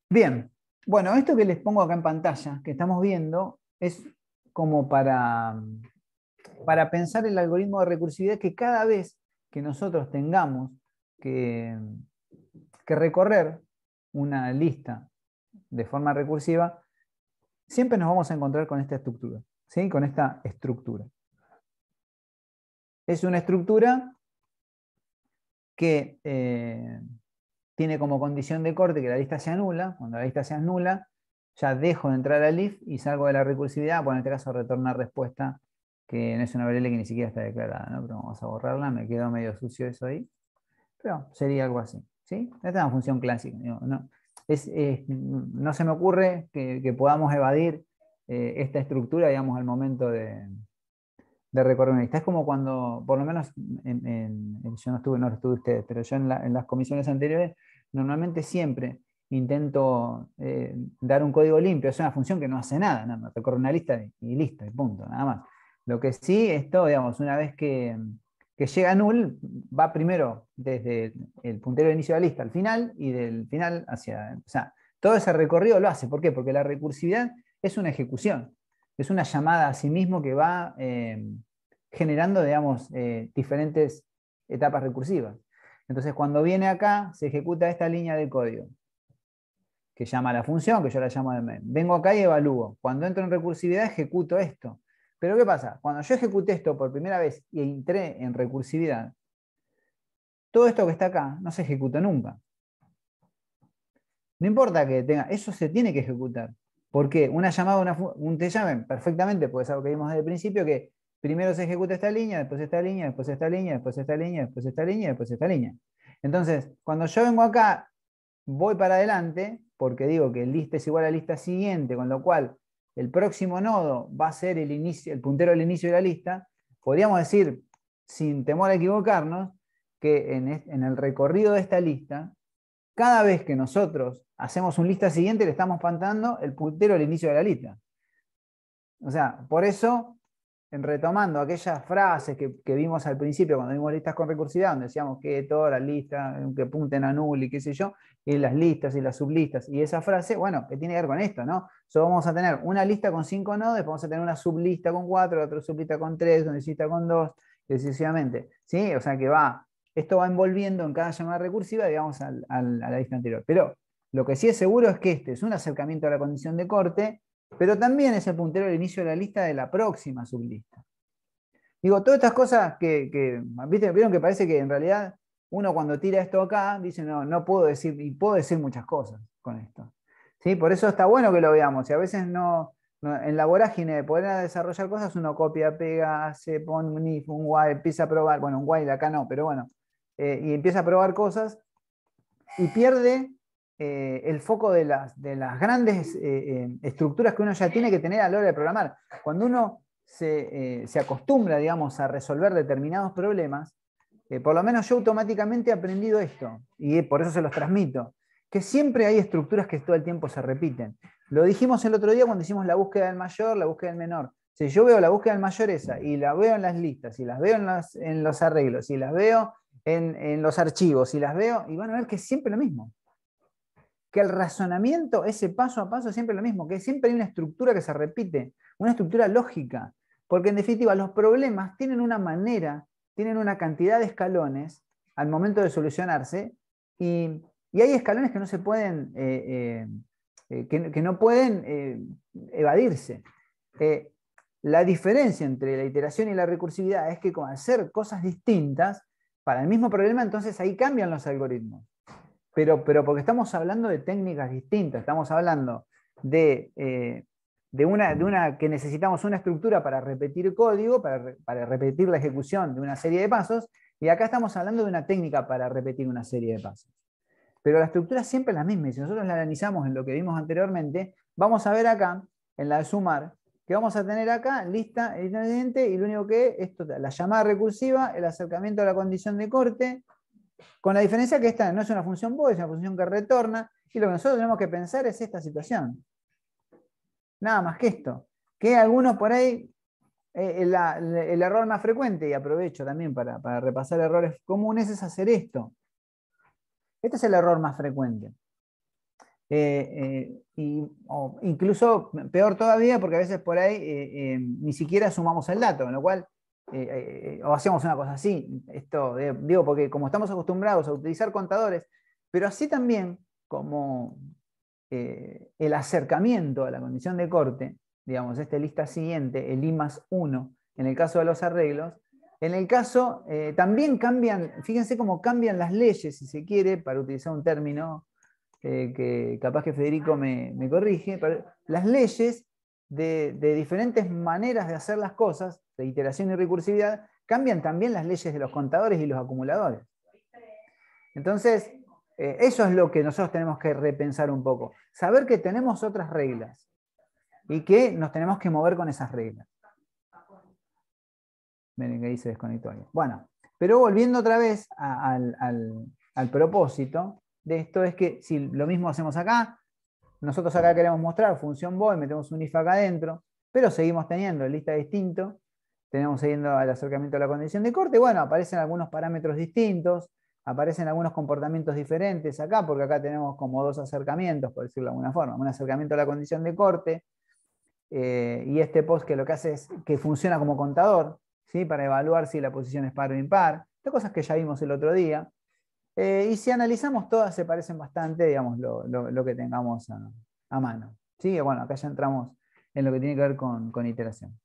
Bien, bueno, esto que les pongo acá en pantalla, que estamos viendo, es como para pensar el algoritmo de recursividad que cada vez que nosotros tengamos que, que recorrer una lista de forma recursiva, siempre nos vamos a encontrar con esta estructura, ¿sí? Con esta estructura. Es una estructura que tiene como condición de corte que la lista sea nula. Cuando la lista sea nula, ya dejo de entrar al if y salgo de la recursividad, bueno, en este caso retornar respuesta, que no es una variable que ni siquiera está declarada, ¿no? Pero vamos a borrarla, me quedó medio sucio eso ahí. Pero sería algo así, ¿sí? Esta es una función clásica, digo, no, no se me ocurre que podamos evadir esta estructura, digamos, al momento de recorrer una lista. Es como cuando, por lo menos, yo no estuve ustedes, pero yo en las comisiones anteriores, normalmente siempre intento dar un código limpio. Es una función que no hace nada, me recorre una lista y listo, y punto, nada más. Lo que sí, esto, digamos, una vez que llega a null, va primero desde el puntero de inicio de la lista al final y del final hacia... O sea, todo ese recorrido lo hace. ¿Por qué? Porque la recursividad es una ejecución. Es una llamada a sí mismo que va generando, digamos, diferentes etapas recursivas. Entonces, cuando viene acá, se ejecuta esta línea de código que llama a la función, que yo la llamo de main. Vengo acá y evalúo. Cuando entro en recursividad, ejecuto esto. Pero ¿qué pasa? Cuando yo ejecuté esto por primera vez y entré en recursividad, todo esto que está acá no se ejecuta nunca. No importa que tenga, eso se tiene que ejecutar. ¿Por qué? Una llamada, un te llamen, perfectamente, pues es algo que vimos desde el principio, que primero se ejecuta esta línea, después esta línea, después esta línea, después esta línea, después esta línea, después esta línea. Entonces, cuando yo vengo acá, voy para adelante, porque digo que lista es igual a lista siguiente, con lo cual el próximo nodo va a ser el, inicio, el puntero del inicio de la lista, podríamos decir, sin temor a equivocarnos, que en el recorrido de esta lista, cada vez que nosotros hacemos un lista siguiente, le estamos pantando el puntero al inicio de la lista. O sea, por eso, retomando aquellas frases que vimos al principio cuando vimos listas con recursividad, donde decíamos que todas las listas, que punten a null y qué sé yo, y las listas y las sublistas, y esa frase, bueno, que tiene que ver con esto, ¿no? So, vamos a tener una lista con 5 nodos, después vamos a tener una sublista con 4, otra sublista con 3, una lista con 2, sucesivamente. ¿Sí? O sea que esto va envolviendo en cada llamada recursiva, digamos, a la lista anterior. Pero lo que sí es seguro es que este es un acercamiento a la condición de corte, pero también es el puntero del inicio de la lista de la próxima sublista. Digo, todas estas cosas ¿viste? Vieron que parece que en realidad uno cuando tira esto acá dice, no, no puedo decir, y puedo decir muchas cosas con esto. ¿Sí? Por eso está bueno que lo veamos, y a veces en la vorágine de poder desarrollar cosas uno copia, pega, hace, pone un if, un while, empieza a probar, bueno, un while acá no, pero bueno, y empieza a probar cosas y pierde el foco de las grandes estructuras que uno ya tiene que tener a la hora de programar. Cuando uno se acostumbra, digamos, a resolver determinados problemas, por lo menos yo automáticamente he aprendido esto, y por eso se los transmito, que siempre hay estructuras que todo el tiempo se repiten. Lo dijimos el otro día cuando hicimos la búsqueda del mayor, la búsqueda del menor. Si yo veo la búsqueda del mayor esa, y la veo en las listas, y las veo en los arreglos, y las veo en los archivos, y las veo, y van a ver que es siempre lo mismo. Que el razonamiento, ese paso a paso, es siempre lo mismo, que siempre hay una estructura que se repite, una estructura lógica, porque en definitiva los problemas tienen una manera, tienen una cantidad de escalones al momento de solucionarse, y hay escalones que no se pueden, que no pueden evadirse. La diferencia entre la iteración y la recursividad es que con hacer cosas distintas, para el mismo problema, entonces ahí cambian los algoritmos. Pero porque estamos hablando de técnicas distintas, estamos hablando de una que necesitamos una estructura para repetir código, para repetir la ejecución de una serie de pasos, y acá estamos hablando de una técnica para repetir una serie de pasos. Pero la estructura siempre es la misma, y si nosotros la analizamos en lo que vimos anteriormente, vamos a ver acá, en la de sumar, que vamos a tener acá lista independiente, y lo único que es la llamada recursiva, el acercamiento a la condición de corte, con la diferencia que esta no es una función void, es una función que retorna, y lo que nosotros tenemos que pensar es esta situación. Nada más que esto. Que algunos por ahí, el error más frecuente, y aprovecho también para repasar errores comunes, es hacer esto. Este es el error más frecuente. O incluso peor todavía, porque a veces por ahí ni siquiera sumamos el dato, con lo cual, o hacemos una cosa así. Esto, digo, porque como estamos acostumbrados a utilizar contadores, pero así también como el acercamiento a la condición de corte, digamos, esta lista siguiente, el I+1, en el caso de los arreglos, en el caso, también cambian, fíjense cómo cambian las leyes, si se quiere, para utilizar un término que capaz que Federico me corrige, pero las leyes de diferentes maneras de hacer las cosas, de iteración y recursividad, cambian también las leyes de los contadores y los acumuladores. Entonces, eso es lo que nosotros tenemos que repensar un poco. Saber que tenemos otras reglas y que nos tenemos que mover con esas reglas. Miren que ahí se desconectó alguien. Bueno, pero volviendo otra vez al propósito de esto, es que si lo mismo hacemos acá, nosotros acá queremos mostrar función void, metemos un if acá adentro, pero seguimos teniendo lista distinto, tenemos siguiendo al acercamiento a la condición de corte, bueno, aparecen algunos parámetros distintos, aparecen algunos comportamientos diferentes acá, porque acá tenemos como dos acercamientos, por decirlo de alguna forma, un acercamiento a la condición de corte, y este post que lo que hace es que funciona como contador, ¿sí? Para evaluar si la posición es par o impar, estas cosas que ya vimos el otro día. Y si analizamos todas, se parecen bastante, digamos, lo que tengamos a mano. ¿Sí? Bueno, acá ya entramos en lo que tiene que ver con iteración.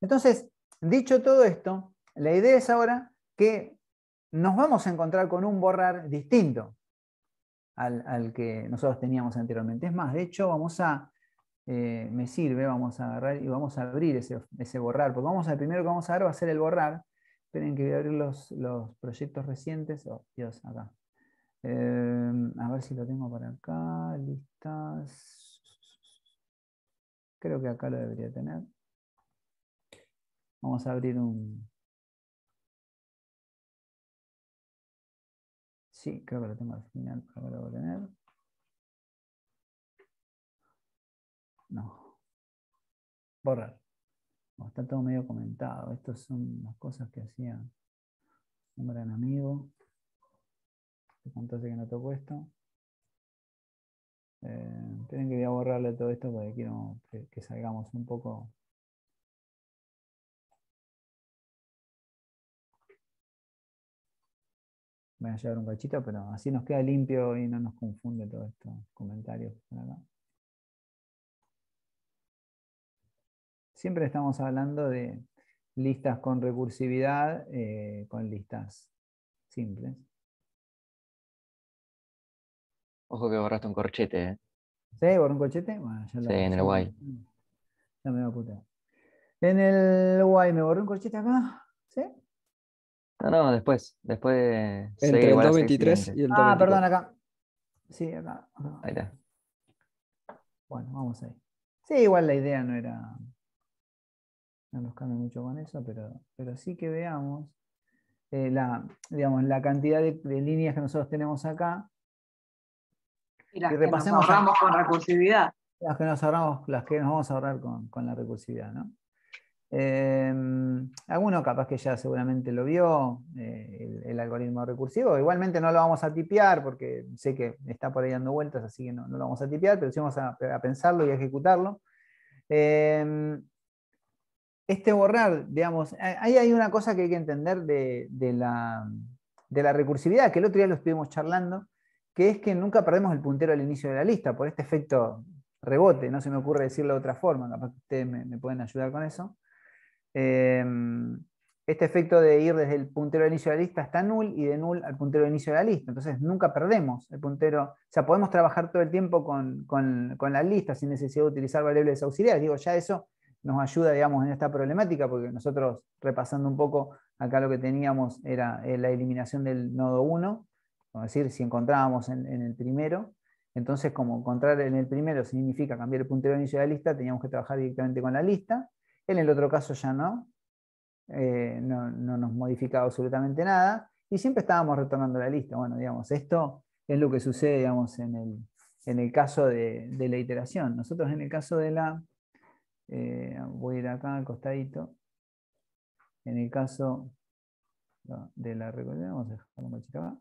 Entonces, dicho todo esto, la idea es ahora que nos vamos a encontrar con un borrar distinto al que nosotros teníamos anteriormente. Es más, de hecho, me sirve, vamos a agarrar y vamos a abrir ese borrar, porque el primero que vamos a ver va a ser el borrar. Esperen que voy a abrir los proyectos recientes. Oh, Dios, acá. A ver si lo tengo por acá. Listas. Creo que acá lo debería tener. Vamos a abrir un... Sí, creo que lo tengo al final. Acá lo voy a tener. No. Borrar. No, está todo medio comentado. Estas son las cosas que hacía un gran amigo. Entonces que no toco esto. Esperen que voy a borrarle todo esto porque quiero que salgamos un poco. Voy a llevar un cachito, pero así nos queda limpio y no nos confunde todos estos comentarios por acá. Siempre estamos hablando de listas con recursividad, con listas simples. Ojo que borraste un corchete, ¿eh? ¿Sí? ¿Borró un cochete? Bueno, Sí, en el guay. ya me voy a putear. En el guay me borró un corchete acá. ¿Sí? No, después. Después sigue Entre el igual a 223 siguiente. y el Ah, perdón, 224. acá. Sí, acá. Ahí está. Bueno, vamos ahí. Sí, igual la idea no nos cambia mucho con eso, pero sí que veamos digamos, la cantidad de líneas que nosotros tenemos acá. Y las Y que nos repasemos ahorramos con recursividad. las que nos ahorramos, las que nos vamos a ahorrar con la recursividad, ¿no? Alguno capaz que ya seguramente lo vio, el algoritmo recursivo. Igualmente no lo vamos a tipear porque sé que está por ahí dando vueltas, así que no lo vamos a tipear, pero sí vamos a pensarlo y a ejecutarlo. Este borrar, digamos, ahí hay una cosa que hay que entender de la recursividad, que el otro día lo estuvimos charlando, que es que nunca perdemos el puntero al inicio de la lista, por este efecto rebote, no se me ocurre decirlo de otra forma, capaz que ustedes me pueden ayudar con eso. Este efecto de ir desde el puntero al inicio de la lista hasta null y de null al puntero al inicio de la lista. Entonces nunca perdemos el puntero. O sea, podemos trabajar todo el tiempo con la lista sin necesidad de utilizar variables auxiliares. Digo, ya eso nos ayuda, digamos, en esta problemática, porque nosotros, repasando un poco, acá lo que teníamos era la eliminación del nodo 1, es decir, si encontrábamos en el primero, entonces como encontrar en el primero significa cambiar el puntero al inicio de la lista, teníamos que trabajar directamente con la lista. En el otro caso ya no, no nos modificaba absolutamente nada, y siempre estábamos retornando la lista. Bueno, digamos, esto es lo que sucede, digamos, en el caso de la iteración. Nosotros en el caso de voy a ir acá al costadito, en el caso de la recursividad, vamos a dejar un cachito acá.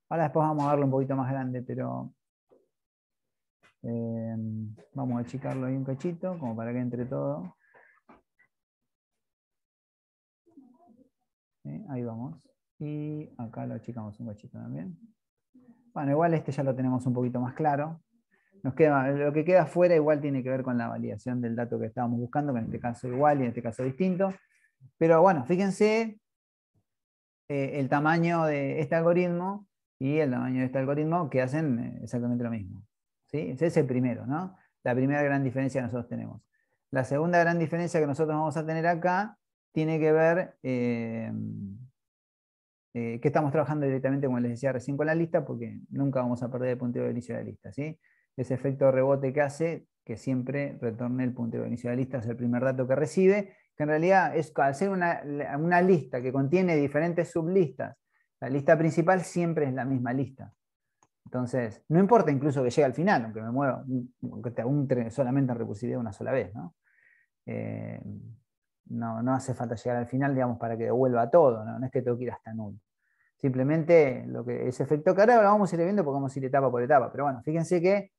Ahora después vamos a verlo un poquito más grande, pero vamos a achicarlo ahí un cachito, como para que entre todo. Ahí vamos. Y acá lo achicamos un cachito también. Bueno, igual este ya lo tenemos un poquito más claro. Lo que queda afuera igual tiene que ver con la validación del dato que estábamos buscando, que en este caso igual y en este caso distinto. Pero bueno, fíjense el tamaño de este algoritmo y el tamaño de este algoritmo que hacen exactamente lo mismo. ¿Sí? Ese es el primero, ¿no? La primera gran diferencia que nosotros tenemos. La segunda gran diferencia que nosotros vamos a tener acá tiene que ver que estamos trabajando directamente, como les decía recién, con la lista, porque nunca vamos a perder el puntero de inicio de la lista. ¿Sí? Ese efecto de rebote que hace que siempre retorne el puntero de inicio de la lista, es el primer dato que recibe, que en realidad es al ser una lista que contiene diferentes sublistas, la lista principal siempre es la misma lista. Entonces, no importa incluso que llegue al final, aunque me mueva solamente en recursividad una sola vez, ¿no? No hace falta llegar al final, digamos, para que devuelva todo, ¿no? No es que tengo que ir hasta null. Simplemente ese efecto que ahora lo vamos a ir viendo porque vamos a ir etapa por etapa. Pero bueno, fíjense que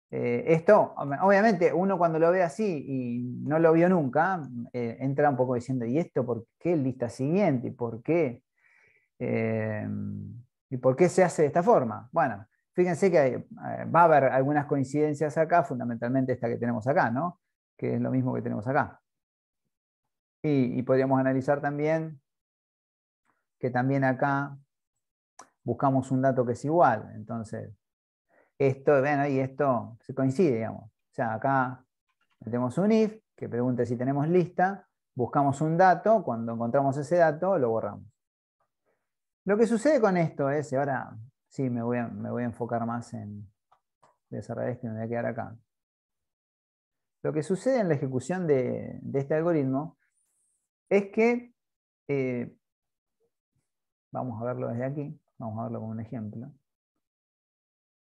esto, obviamente, uno cuando lo ve así y no lo vio nunca, entra un poco diciendo, ¿y esto por qué lista siguiente? ¿Y por qué? ¿Y por qué se hace de esta forma? Bueno, fíjense que va a haber algunas coincidencias acá, fundamentalmente esta que tenemos acá, ¿no? Que es lo mismo que tenemos acá. Y podríamos analizar también que también acá buscamos un dato que es igual. Entonces, esto, ven ahí, esto se coincide, digamos. O sea, acá metemos un if que pregunte si tenemos lista, buscamos un dato, cuando encontramos ese dato lo borramos. Lo que sucede con esto es, y ahora sí me voy a enfocar más en desarrollar esto y me voy a quedar acá. Lo que sucede en la ejecución de este algoritmo es que, vamos a verlo desde aquí, vamos a verlo como un ejemplo.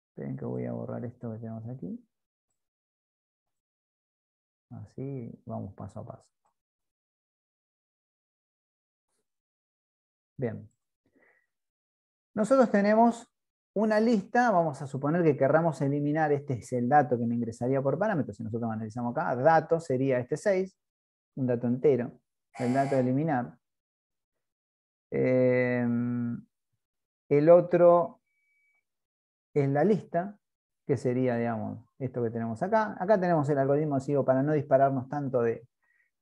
Esperen que voy a borrar esto que tenemos aquí. Así vamos paso a paso. Bien. Nosotros tenemos una lista, vamos a suponer que querramos eliminar, este es el dato que me ingresaría por parámetros, si nosotros analizamos acá, dato sería este 6, un dato entero, el dato a eliminar. El otro es la lista, que sería, digamos, esto que tenemos acá. Acá tenemos el algoritmo, sigo, para no dispararnos tanto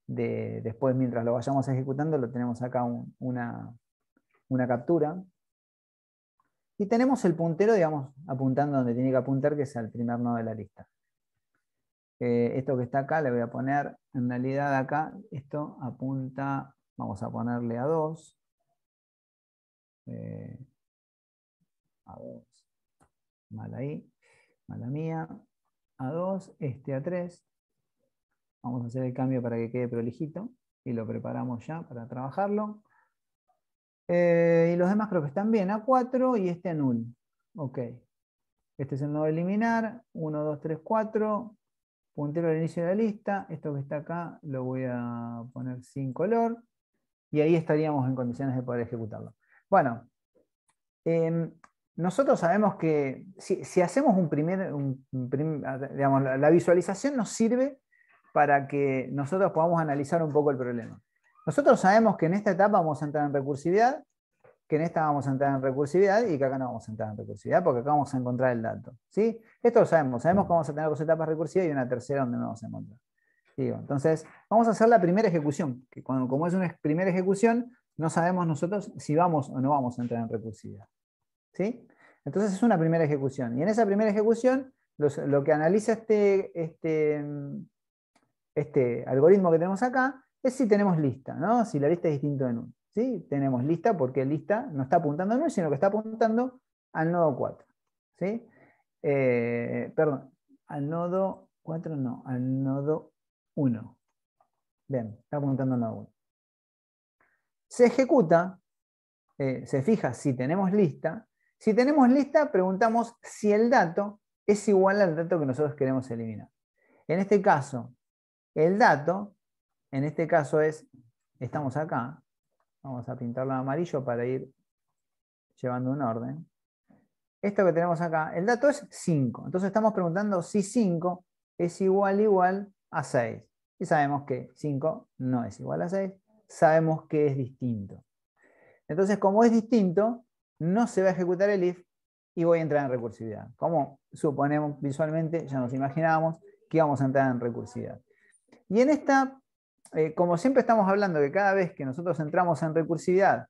después, mientras lo vayamos ejecutando, lo tenemos acá una captura. Y tenemos el puntero, digamos, apuntando donde tiene que apuntar, que es al primer nodo de la lista. Esto que está acá le voy a poner, en realidad acá, esto apunta, vamos a ponerle a 2. A 2. Mal ahí, mala mía. A 2, este a 3. Vamos a hacer el cambio para que quede prolijito. Y lo preparamos ya para trabajarlo. Y los demás creo que están bien. A 4 y este a null. Ok. Este es el nodo de eliminar. 1, 2, 3, 4. Puntero al inicio de la lista. Esto que está acá lo voy a poner sin color. Y ahí estaríamos en condiciones de poder ejecutarlo. Bueno. Nosotros sabemos que si hacemos digamos, la visualización nos sirve para que nosotros podamos analizar un poco el problema. Nosotros sabemos que en esta etapa vamos a entrar en recursividad, que en esta vamos a entrar en recursividad y que acá no vamos a entrar en recursividad porque acá vamos a encontrar el dato. ¿Sí? Esto lo sabemos. Sabemos que vamos a tener 2 etapas recursivas y una tercera donde no vamos a encontrar. Digo, entonces, vamos a hacer la primera ejecución, que como es una primera ejecución, no sabemos nosotros si vamos o no vamos a entrar en recursividad. ¿Sí? Entonces es una primera ejecución. Y en esa primera ejecución, lo que analiza este algoritmo que tenemos acá es si tenemos lista, ¿no? Si la lista es distinta de null. ¿Sí? Tenemos lista porque lista no está apuntando a null, sino que está apuntando al nodo 4. ¿Sí? Perdón, al nodo 4 no, al nodo 1. Bien, está apuntando al nodo 1. Se ejecuta, se fija si tenemos lista. Si tenemos lista, preguntamos si el dato es igual al dato que nosotros queremos eliminar. En este caso, el dato, en este caso estamos acá, vamos a pintarlo en amarillo para ir llevando un orden. esto que tenemos acá, el dato es 5. Entonces estamos preguntando si 5 es igual a 6. Y sabemos que 5 no es igual a 6. Sabemos que es distinto. Entonces, como es distinto, no se va a ejecutar el if y voy a entrar en recursividad. Como suponemos visualmente, ya nos imaginábamos que íbamos a entrar en recursividad. Y en esta, como siempre estamos hablando que cada vez que nosotros entramos en recursividad,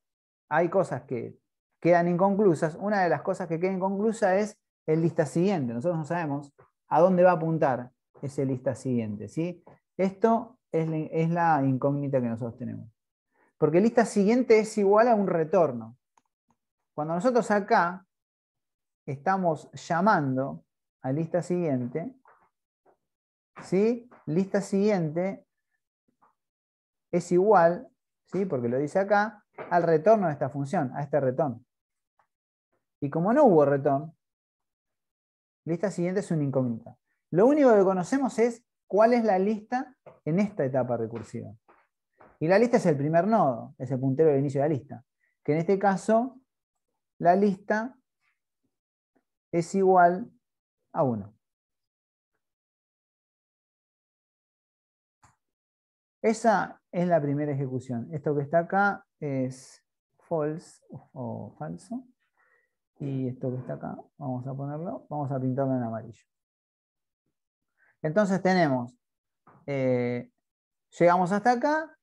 hay cosas que quedan inconclusas. Una de las cosas que queda inconclusa es el lista siguiente. Nosotros no sabemos a dónde va a apuntar ese lista siguiente, ¿sí? Esto es la incógnita que nosotros tenemos. Porque lista siguiente es igual a un retorno. Cuando nosotros acá estamos llamando a lista siguiente, ¿sí? Lista siguiente es igual, ¿sí? Porque lo dice acá, al retorno de esta función, a este retorno. Y como no hubo retorno, lista siguiente es una incógnita. Lo único que conocemos es cuál es la lista en esta etapa recursiva. Y la lista es el primer nodo, es el puntero de inicio de la lista. Que en este caso, la lista es igual a 1. Esa es la primera ejecución. Esto que está acá es false o falso. Y esto que está acá, vamos a ponerlo, vamos a pintarlo en amarillo. Entonces tenemos, llegamos hasta acá,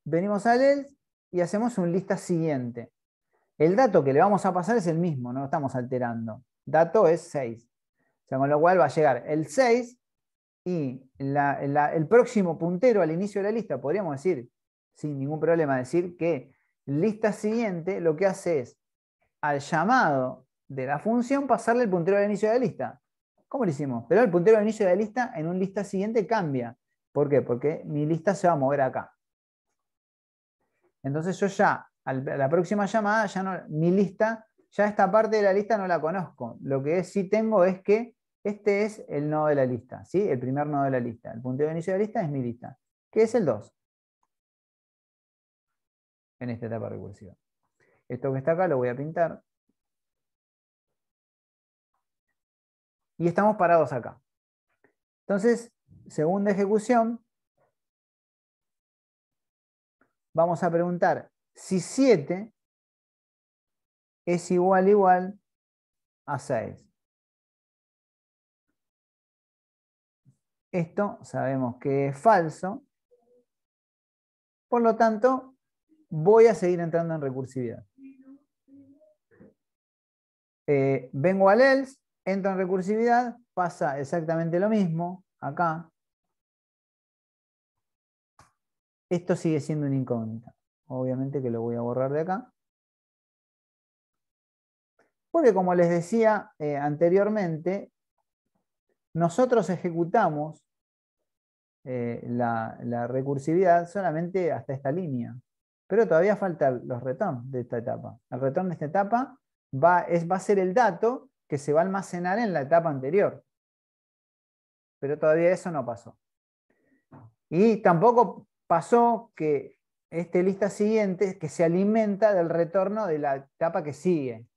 venimos al else y hacemos un lista siguiente. El dato que le vamos a pasar es el mismo, no lo estamos alterando. Dato es 6. O sea, con lo cual va a llegar el 6 y el próximo puntero al inicio de la lista, podríamos decir, sin ningún problema, decir que lista siguiente lo que hace es, al llamado de la función, pasarle el puntero al inicio de la lista. ¿Cómo lo hicimos? Pero el puntero al inicio de la lista en un lista siguiente cambia. ¿Por qué? Porque mi lista se va a mover acá. Entonces yo ya, a la próxima llamada, ya no, mi lista, ya esta parte de la lista no la conozco. Lo que sí tengo es que este es el nodo de la lista, ¿sí? El primer nodo de la lista. El puntero de inicio de la lista es mi lista, que es el 2. En esta etapa recursiva. Esto que está acá lo voy a pintar. Y estamos parados acá. Entonces, segunda ejecución, vamos a preguntar si 7 es igual a 6. Esto sabemos que es falso. Por lo tanto, voy a seguir entrando en recursividad. Vengo al else, entro en recursividad, pasa exactamente lo mismo acá. Esto sigue siendo una incógnita. Obviamente que lo voy a borrar de acá. Porque como les decía anteriormente, nosotros ejecutamos la recursividad solamente hasta esta línea. Pero todavía faltan los returns de esta etapa. El return de esta etapa va a ser el dato que se va a almacenar en la etapa anterior. Pero todavía eso no pasó. Y tampoco pasó que este lista siguiente que se alimenta del retorno de la etapa que sigue.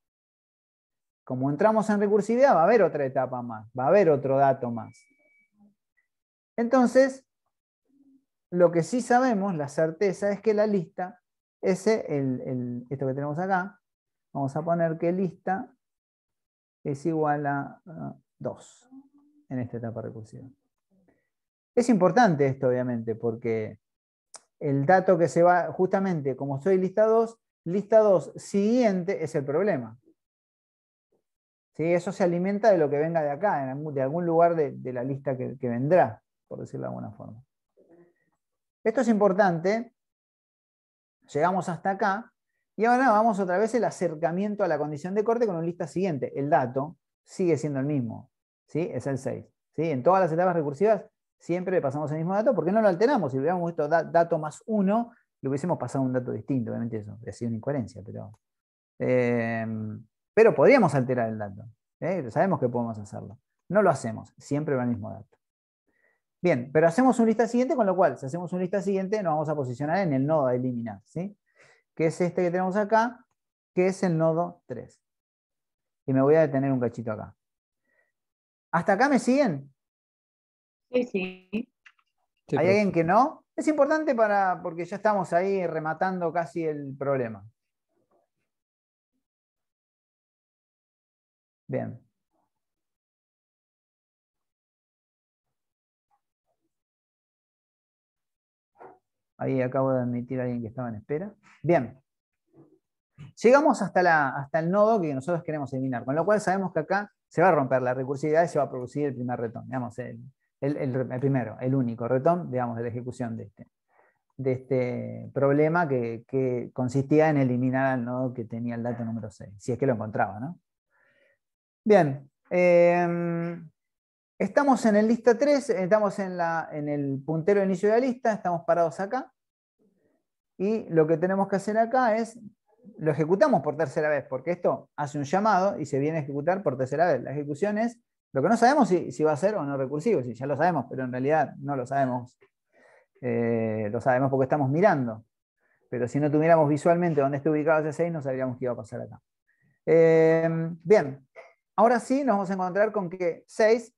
Como entramos en recursividad, va a haber otra etapa más, va a haber otro dato más. Entonces, lo que sí sabemos, la certeza, es que la lista, esto que tenemos acá, vamos a poner que lista es igual a 2 en esta etapa recursiva. Es importante esto, obviamente, porque el dato que se va, justamente como soy lista 2 siguiente es el problema. ¿Sí? Eso se alimenta de lo que venga de acá, de algún lugar de la lista que vendrá, por decirlo de alguna forma. Esto es importante. Llegamos hasta acá. Y ahora vamos otra vez el acercamiento a la condición de corte con un lista siguiente. El dato sigue siendo el mismo. ¿Sí? Es el 6. ¿Sí? En todas las etapas recursivas siempre le pasamos el mismo dato porque no lo alteramos. Si hubiéramos visto dato más 1, le hubiésemos pasado un dato distinto. Obviamente eso ha sido una incoherencia. Pero podríamos alterar el dato. Sabemos que podemos hacerlo. No lo hacemos. Siempre va el mismo dato. Bien, pero hacemos un lista siguiente, con lo cual, si hacemos un lista siguiente, nos vamos a posicionar en el nodo a eliminar, ¿sí? Que es este que tenemos acá, que es el nodo 3. y me voy a detener un cachito acá. ¿Hasta acá me siguen? Sí, sí. Sí, ¿Hay profe. alguien que no? Es importante porque ya estamos ahí rematando casi el problema. Bien. Ahí acabo de admitir a alguien que estaba en espera. Bien. Llegamos hasta el nodo que nosotros queremos eliminar, con lo cual sabemos que acá se va a romper la recursividad y se va a producir el primer return, digamos, el primero, el único return, digamos, de la ejecución de este problema que consistía en eliminar al nodo que tenía el dato número 6, si es que lo encontraba, ¿no? Bien. Estamos en el lista 3, estamos en el puntero de inicio de la lista, estamos parados acá. Y lo que tenemos que hacer acá es, lo ejecutamos por tercera vez, porque esto hace un llamado y se viene a ejecutar por tercera vez. La ejecución es, lo que no sabemos si va a ser o no recursivo, si ya lo sabemos, pero en realidad no lo sabemos. Lo sabemos porque estamos mirando. Pero si no tuviéramos visualmente dónde está ubicado ese 6, no sabríamos qué iba a pasar acá. Bien, ahora sí nos vamos a encontrar con que 6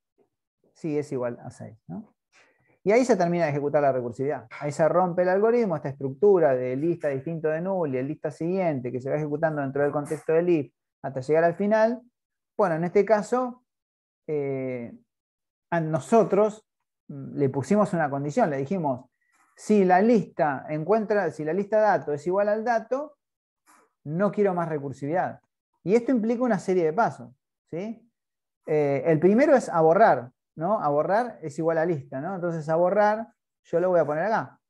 sí es igual a 6, ¿no? Y ahí se termina de ejecutar la recursividad. Ahí se rompe el algoritmo, esta estructura de lista distinto de null y el lista siguiente que se va ejecutando dentro del contexto del if hasta llegar al final. Bueno, en este caso, a nosotros le pusimos una condición, le dijimos, si la lista dato es igual al dato, no quiero más recursividad. Y esto implica una serie de pasos, ¿sí? El primero es a borrar, ¿no? A borrar es igual a lista, ¿no? Entonces a borrar yo lo voy a poner acá,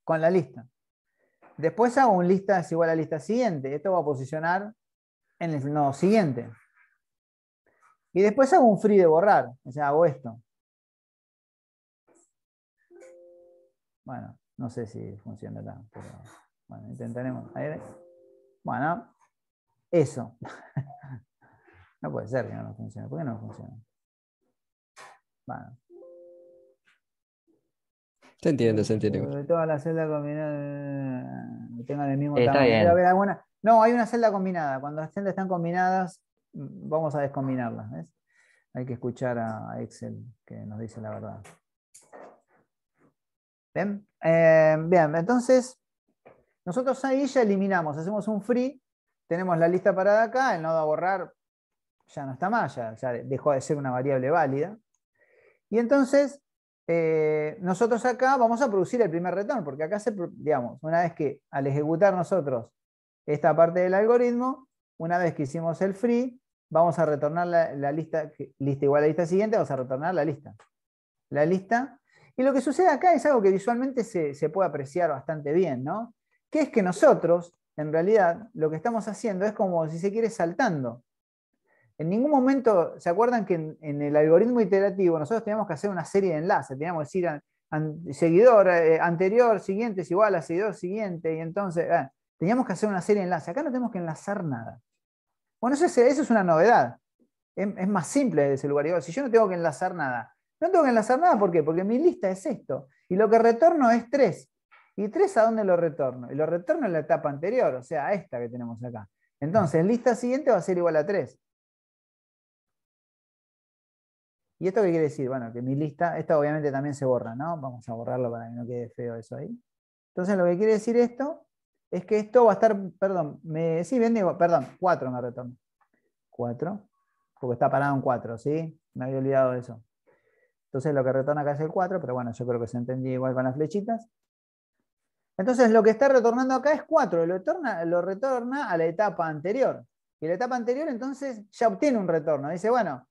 con la lista. Después hago un lista es igual a lista siguiente. Esto va a posicionar en el nodo siguiente. Y después hago un free de borrar, o sea, hago esto. Bueno, no sé si funciona acá, pero bueno, intentaremos. Bueno, eso. No puede ser que no funcione. ¿Por qué no funciona? Bueno. Se entiende. Todas las celdas combinadas tengan el mismo Está tamaño. bien. Debe haber alguna. No, hay una celda combinada. Cuando las celdas están combinadas, vamos a descombinarlas. ¿Ves? Hay que escuchar a Excel que nos dice la verdad. ¿Bien? Bien, entonces nosotros ahí ya eliminamos, hacemos un free, tenemos la lista parada acá, el nodo a borrar ya no está más, ya dejó de ser una variable válida. Y entonces nosotros acá vamos a producir el primer return, porque acá digamos, una vez que al ejecutar nosotros esta parte del algoritmo, una vez que hicimos el free, vamos a retornar la lista igual a lista siguiente, vamos a retornar la lista. La lista. Y lo que sucede acá es algo que visualmente se puede apreciar bastante bien, ¿no? Que es que nosotros, en realidad, lo que estamos haciendo es como si se quiere saltando. En ningún momento, ¿se acuerdan que en el algoritmo iterativo nosotros teníamos que hacer una serie de enlaces? Teníamos que decir seguidor anterior, siguiente es igual a seguidor siguiente, y entonces teníamos que hacer una serie de enlaces. Acá no tenemos que enlazar nada. Bueno, eso es una novedad. Es más simple desde ese lugar. Digo, si yo no tengo que enlazar nada. No tengo que enlazar nada, ¿por qué? Porque mi lista es esto. Y lo que retorno es 3. ¿Y 3 a dónde lo retorno? Y lo retorno en la etapa anterior, o sea, a esta que tenemos acá. Entonces, lista siguiente va a ser igual a 3. ¿Y esto qué quiere decir? Bueno, que mi lista, esta obviamente también se borra, ¿no? Vamos a borrarlo para que no quede feo eso ahí. Entonces, lo que quiere decir esto es que esto va a estar, perdón, sí, bien digo, perdón, 4 me retorno. 4, porque está parado en 4, ¿sí? Me había olvidado de eso. Entonces lo que retorna acá es el 4, pero bueno, yo creo que se entendía igual con las flechitas. Entonces lo que está retornando acá es 4, lo retorna a la etapa anterior. Y la etapa anterior entonces ya obtiene un retorno. Dice, bueno,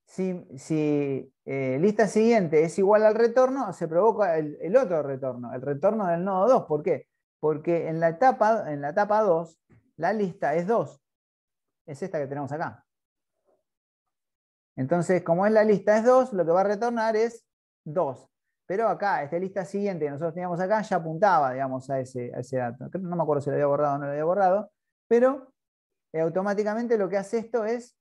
si lista siguiente es igual al retorno, se provoca el otro retorno, el retorno del nodo 2. ¿Por qué? Porque en la etapa 2, la lista es 2. Es esta que tenemos acá. Entonces, como es la lista es 2, lo que va a retornar es 2. Pero acá, esta lista siguiente que nosotros teníamos acá, ya apuntaba, digamos, a ese dato. No me acuerdo si lo había borrado o no lo había borrado, pero automáticamente lo que hace esto es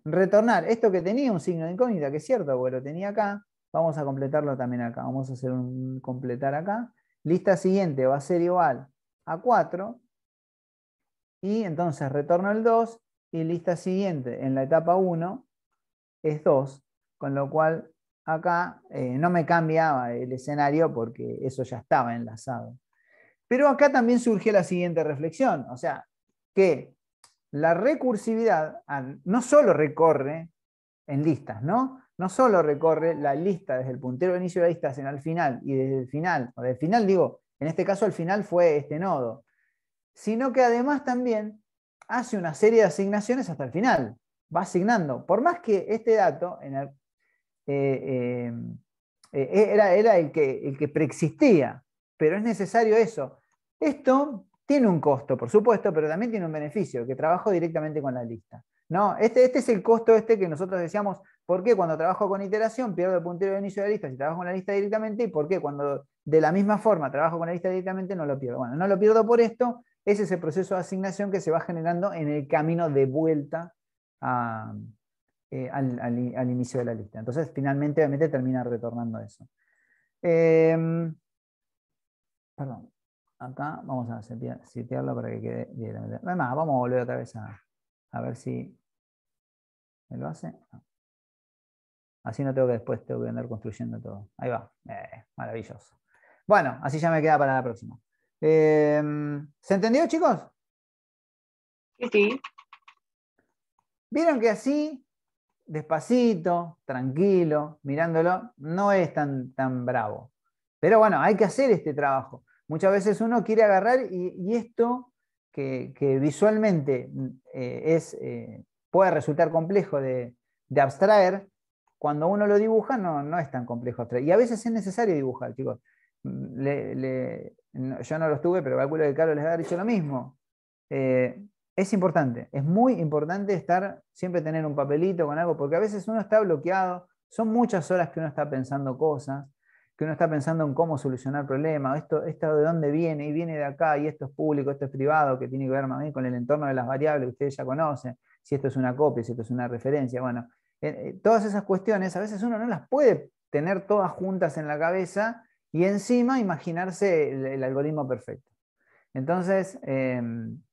retornar esto que tenía un signo de incógnita, que es cierto, porque lo tenía acá, vamos a completarlo también acá. Vamos a hacer un completar acá. Lista siguiente va a ser igual a 4. y entonces retorno el 2 y lista siguiente en la etapa 1 es 2, con lo cual acá no me cambiaba el escenario porque eso ya estaba enlazado. Pero acá también surge la siguiente reflexión, o sea, que la recursividad no solo recorre en listas, ¿no? No solo recorre la lista desde el puntero de inicio de la lista hacia el final y desde el final, o del final digo, en este caso el final fue este nodo, sino que además también hace una serie de asignaciones hasta el final. Va asignando. Por más que este dato era el que preexistía, pero es necesario eso. Esto tiene un costo, por supuesto, pero también tiene un beneficio, que trabajo directamente con la lista. ¿No? Este es el costo que nosotros decíamos, ¿por qué cuando trabajo con iteración pierdo el puntero de inicio de la lista si trabajo con la lista directamente? ¿Y por qué cuando de la misma forma trabajo con la lista directamente no lo pierdo? Bueno, no lo pierdo por esto, ese es el proceso de asignación que se va generando en el camino de vuelta al inicio de la lista. Entonces, finalmente, obviamente, termina retornando eso. Perdón, acá vamos a setearlo para que quede directamente. Además, vamos a volver otra vez a ver si me lo hace. Así no tengo que después andar construyendo todo. Ahí va. Maravilloso. Bueno, así ya me queda para la próxima. ¿Se entendió, chicos? Sí, sí. Vieron que así, despacito, tranquilo, mirándolo, no es tan bravo. Pero bueno, hay que hacer este trabajo. Muchas veces uno quiere agarrar y esto que visualmente puede resultar complejo de abstraer, cuando uno lo dibuja no es tan complejo abstraer. Y a veces es necesario dibujar, chicos. Yo no los tuve, pero calculo que Carlos les ha dicho lo mismo. Es importante, es muy importante siempre tener un papelito con algo, porque a veces uno está bloqueado, son muchas horas que uno está pensando cosas, que uno está pensando en cómo solucionar problemas, esto de dónde viene, y viene de acá, y esto es público, esto es privado, que tiene que ver más bien con el entorno de las variables que ustedes ya conocen, si esto es una copia, si esto es una referencia, bueno, todas esas cuestiones a veces uno no las puede tener todas juntas en la cabeza y encima imaginarse el algoritmo perfecto. Entonces,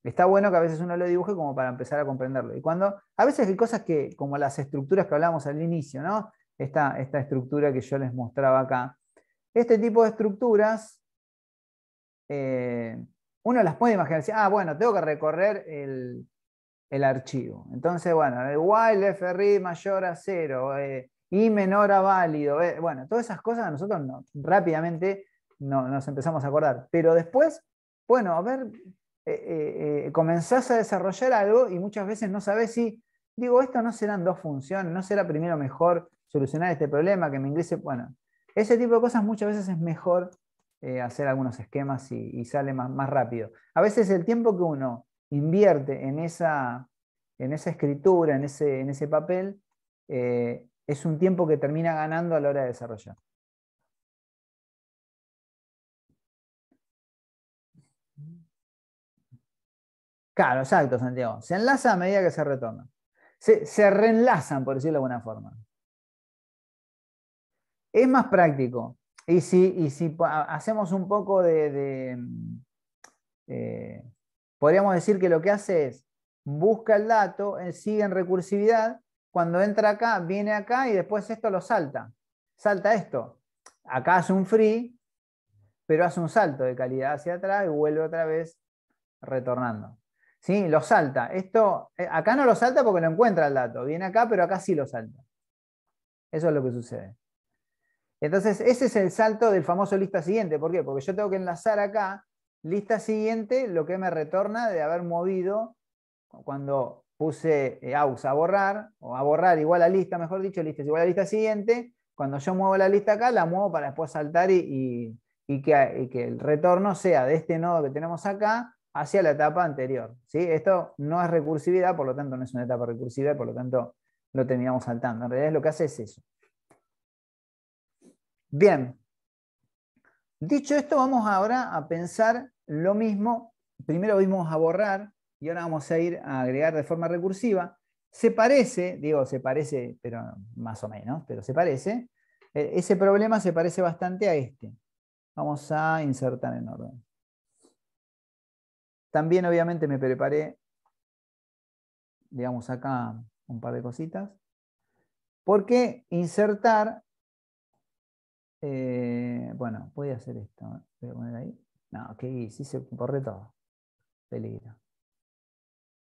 está bueno que a veces uno lo dibuje como para empezar a comprenderlo. Y a veces hay cosas como las estructuras que hablamos al inicio, ¿no? Esta estructura que yo les mostraba acá. Este tipo de estructuras, uno las puede imaginar. Bueno, tengo que recorrer el archivo. Entonces, bueno, el while FRI mayor a 0, y menor a válido. Bueno, todas esas cosas nosotros rápidamente nos empezamos a acordar. Pero después, bueno, a ver, comenzás a desarrollar algo y muchas veces no sabés si, esto no serán dos funciones, no será primero mejor solucionar este problema, que me ingrese. Bueno, ese tipo de cosas muchas veces es mejor hacer algunos esquemas y sale más rápido. A veces el tiempo que uno invierte en esa escritura, en ese papel, es un tiempo que termina ganando a la hora de desarrollar. Claro, exacto, Santiago. Se enlaza a medida que se retorna. Se reenlazan, por decirlo de alguna forma. Es más práctico. Y si hacemos un poco podríamos decir que lo que hace es busca el dato, sigue en recursividad, cuando entra acá, viene acá y después esto lo salta. Salta esto. Acá hace un free, pero hace un salto de calidad hacia atrás y vuelve otra vez retornando. ¿Sí? Lo salta. Esto, acá no lo salta porque no encuentra el dato. Viene acá, pero acá sí lo salta. Eso es lo que sucede. Entonces, ese es el salto del famoso lista siguiente. ¿Por qué? Porque yo tengo que enlazar acá lista siguiente, lo que me retorna de haber movido cuando puse aus a borrar, o a borrar igual a lista, mejor dicho, lista es igual a lista siguiente. Cuando yo muevo la lista acá, la muevo para después saltar y que el retorno sea de este nodo que tenemos acá hacia la etapa anterior. ¿Sí? Esto no es recursividad, por lo tanto no es una etapa recursiva, por lo tanto lo terminamos saltando. En realidad lo que hace es eso. Bien. Dicho esto, vamos ahora a pensar lo mismo. Primero vimos a borrar y ahora vamos a ir a agregar de forma recursiva. Se parece, pero más o menos, pero se parece. Ese problema se parece bastante a este. Vamos a insertar en orden. También obviamente me preparé, digamos acá, un par de cositas. Porque insertar, bueno, voy a hacer esto. Voy a poner ahí. No, ¿qué hice? Se borré todo. Peligro.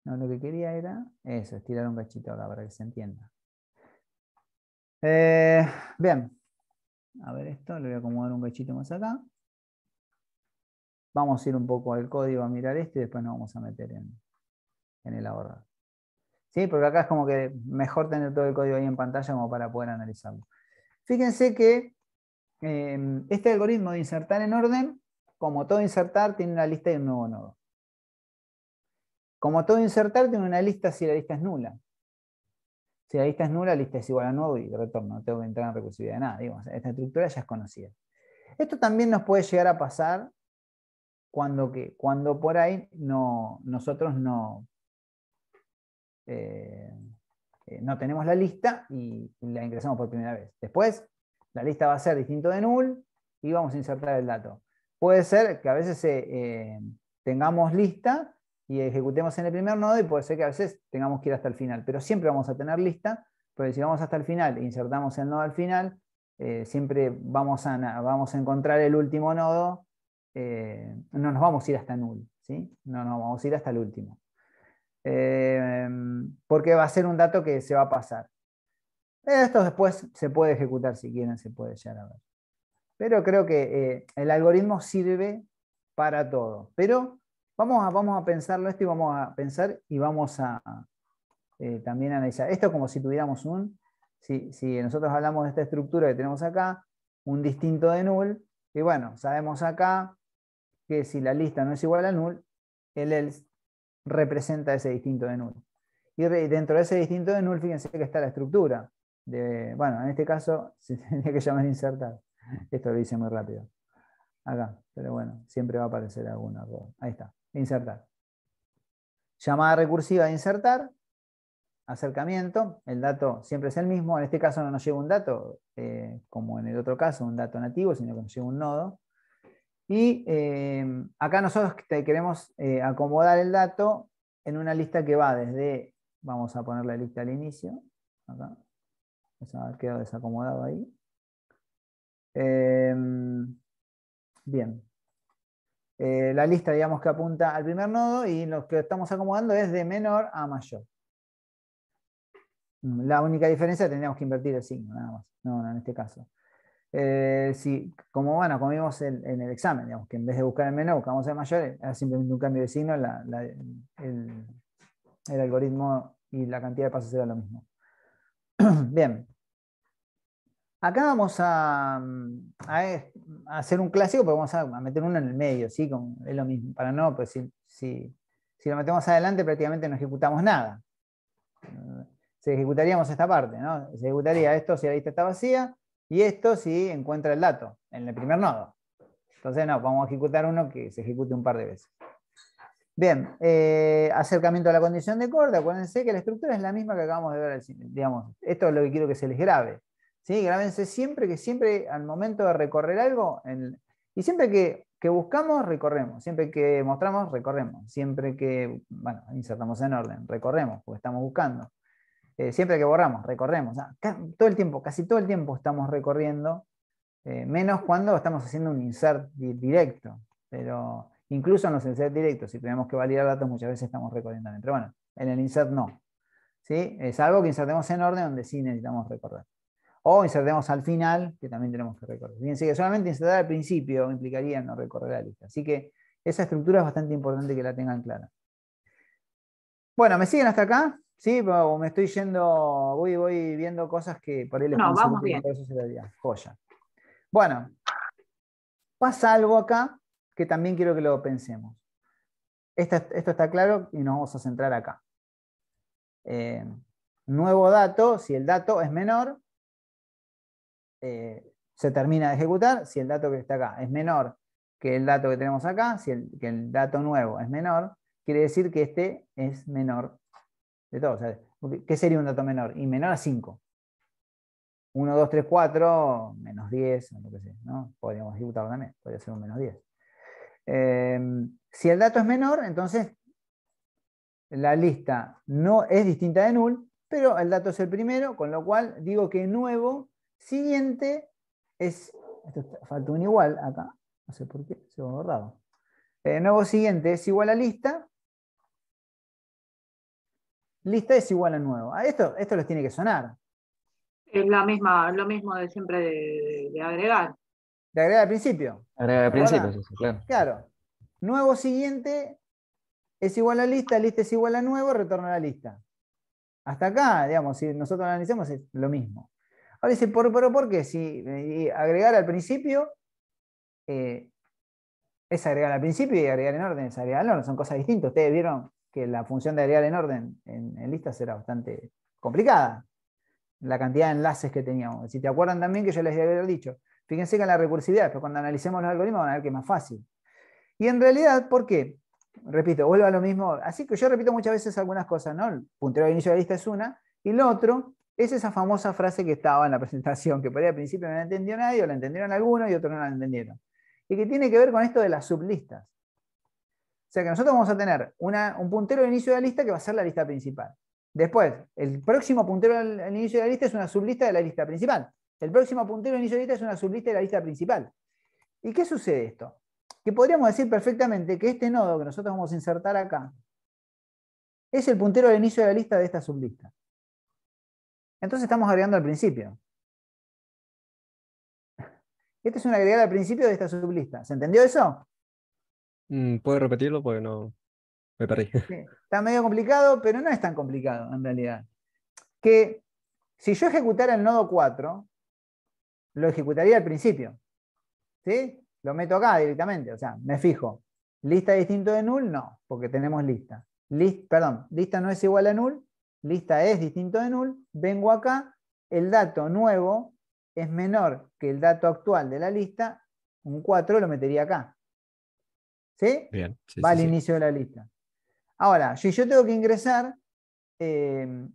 No, lo que quería era eso, estirar un cachito acá para que se entienda. Bien. A ver esto, le voy a acomodar un cachito más acá. Vamos a ir un poco al código a mirar esto y después nos vamos a meter en el ahorrar. ¿Sí? Porque acá es como que mejor tener todo el código ahí en pantalla como para poder analizarlo. Fíjense que este algoritmo de insertar en orden, como todo insertar, tiene una lista y un nuevo nodo. Como todo insertar, tiene una lista si la lista es nula. Si la lista es nula, la lista es igual a nuevo y retorno. No tengo que entrar en recursividad de nada. Digamos, esta estructura ya es conocida. Esto también nos puede llegar a pasar cuando por ahí nosotros no tenemos la lista y la ingresamos por primera vez. Después, la lista va a ser distinto de null y vamos a insertar el dato. Puede ser que a veces tengamos lista y ejecutemos en el primer nodo y puede ser que a veces tengamos que ir hasta el final, pero siempre vamos a tener lista, porque si vamos hasta el final e insertamos el nodo al final, siempre vamos a encontrar el último nodo, no nos vamos a ir hasta null, ¿sí? No nos vamos a ir hasta el último. Porque va a ser un dato que se va a pasar. Esto después se puede ejecutar si quieren, se puede llegar a ver. Pero creo que el algoritmo sirve para todo. Pero vamos a pensarlo esto y vamos a pensar y vamos a también analizar. Esto como si tuviéramos si nosotros hablamos de esta estructura que tenemos acá, un distinto de null, y bueno, sabemos acá que si la lista no es igual a null, el else representa ese distinto de null. Y dentro de ese distinto de null, fíjense que está la estructura. Bueno, en este caso se tendría que llamar insertar. Esto lo hice muy rápido. Acá, pero bueno, siempre va a aparecer algún error. Ahí está, insertar. Llamada recursiva de insertar, acercamiento, el dato siempre es el mismo. En este caso no nos lleva un dato, como en el otro caso, un dato nativo, sino que nos lleva un nodo. Y acá nosotros queremos acomodar el dato en una lista que va desde, vamos a poner la lista al inicio, acá, eso ha quedado desacomodado ahí. Bien. La lista, digamos, que apunta al primer nodo y lo que estamos acomodando es de menor a mayor. La única diferencia tendríamos que invertir el signo, nada más. No, en este caso. Como vimos en el examen, digamos, que en vez de buscar el menor, buscamos el mayor, era simplemente un cambio de signo, el algoritmo y la cantidad de pasos era lo mismo. Bien. Acá vamos a hacer un clásico, pero vamos a meter uno en el medio, ¿sí? Es lo mismo, para no, pues si lo metemos adelante prácticamente no ejecutamos nada. Se ejecutaríamos esta parte, ¿no? Se ejecutaría esto si la lista está vacía, y esto si encuentra el dato en el primer nodo. Entonces no, vamos a ejecutar uno que se ejecute un par de veces. Bien, acercamiento a la condición de corte. Acuérdense que la estructura es la misma que acabamos de ver. Digamos, esto es lo que quiero que se les grabe. ¿Sí? Grábense siempre al momento de recorrer algo, y siempre que buscamos, recorremos. Siempre que mostramos, recorremos. Siempre que, insertamos en orden, recorremos, porque estamos buscando. Siempre que borramos, recorremos. Todo el tiempo, casi todo el tiempo estamos recorriendo, menos cuando estamos haciendo un insert directo. Pero incluso en los insert directos, si tenemos que validar datos, muchas veces estamos recorriendo también. Pero bueno, en el insert no. ¿Sí? Es algo que insertemos en orden donde sí necesitamos recorrer. O insertemos al final, que también tenemos que recorrer. Fíjense que solamente insertar al principio implicaría no recorrer la lista. Así que esa estructura es bastante importante que la tengan clara. Bueno, ¿me siguen hasta acá? ¿Sí? O me estoy yendo, voy viendo cosas que por ahí les No, vamos bien. por eso se lo diría. Joya. Bueno, pasa algo acá que también quiero que lo pensemos. Esto está claro y nos vamos a centrar acá. Nuevo dato, si el dato es menor, se termina de ejecutar. Si el dato que está acá es menor que el dato que tenemos acá, que el dato nuevo es menor, quiere decir que este es menor de todo. O sea, ¿qué sería un dato menor? Y menor a 5. 1, 2, 3, 4, menos 10, lo que sea, ¿no? Podríamos ejecutarlo también, podría ser un menos 10. Si el dato es menor, entonces la lista no es distinta de null, pero el dato es el primero, con lo cual digo que nuevo siguiente es, falta un igual acá, no sé por qué, se me ha borrado. Nuevo siguiente es igual a lista, lista es igual a nuevo. Esto les tiene que sonar. Es lo mismo de siempre de agregar. De agregar al principio. Agrega al ¿Te acordás? principio, sí, claro. Claro. Nuevo siguiente es igual a lista es igual a nuevo, retorno a la lista. Hasta acá, digamos, si nosotros analizamos es lo mismo. Ahora dice, ¿por qué? Si agregar al principio es agregar al principio y agregar en orden es agregar en orden, son cosas distintas. Ustedes vieron que la función de agregar en orden en listas era bastante complicada. La cantidad de enlaces que teníamos. Si te acuerdan también que yo les había dicho, fíjense que en la recursividad, pero cuando analicemos los algoritmos van a ver que es más fácil. Y en realidad, ¿por qué? Repito, vuelvo a lo mismo. Así que yo repito muchas veces algunas cosas, ¿no? El puntero de inicio de la lista es una, y lo otro es esa famosa frase que estaba en la presentación, que por ahí al principio no la entendió nadie, o la entendieron algunos y otros no la entendieron. Y que tiene que ver con esto de las sublistas. O sea que nosotros vamos a tener un puntero de inicio de la lista que va a ser la lista principal. Después, el próximo puntero al inicio de la lista es una sublista de la lista principal. El próximo puntero al inicio de la lista es una sublista de la lista principal. ¿Y qué sucede esto? Que podríamos decir perfectamente que este nodo que nosotros vamos a insertar acá es el puntero al inicio de la lista de esta sublista. Entonces estamos agregando al principio. Este es un agregar al principio de esta sublista. ¿Se entendió eso? ¿Puedes repetirlo? Porque no me perdí. Sí. Está medio complicado, pero no es tan complicado en realidad. Que si yo ejecutara el nodo 4, lo ejecutaría al principio. ¿Sí? Lo meto acá directamente, o sea, me fijo. ¿Lista distinto de null? No, porque tenemos lista. Lista no es igual a null, lista es distinto de null, vengo acá, el dato nuevo es menor que el dato actual de la lista, un 4 lo metería acá. ¿Sí? Bien, sí, Va sí, al sí. inicio de la lista. Ahora, si yo tengo que ingresar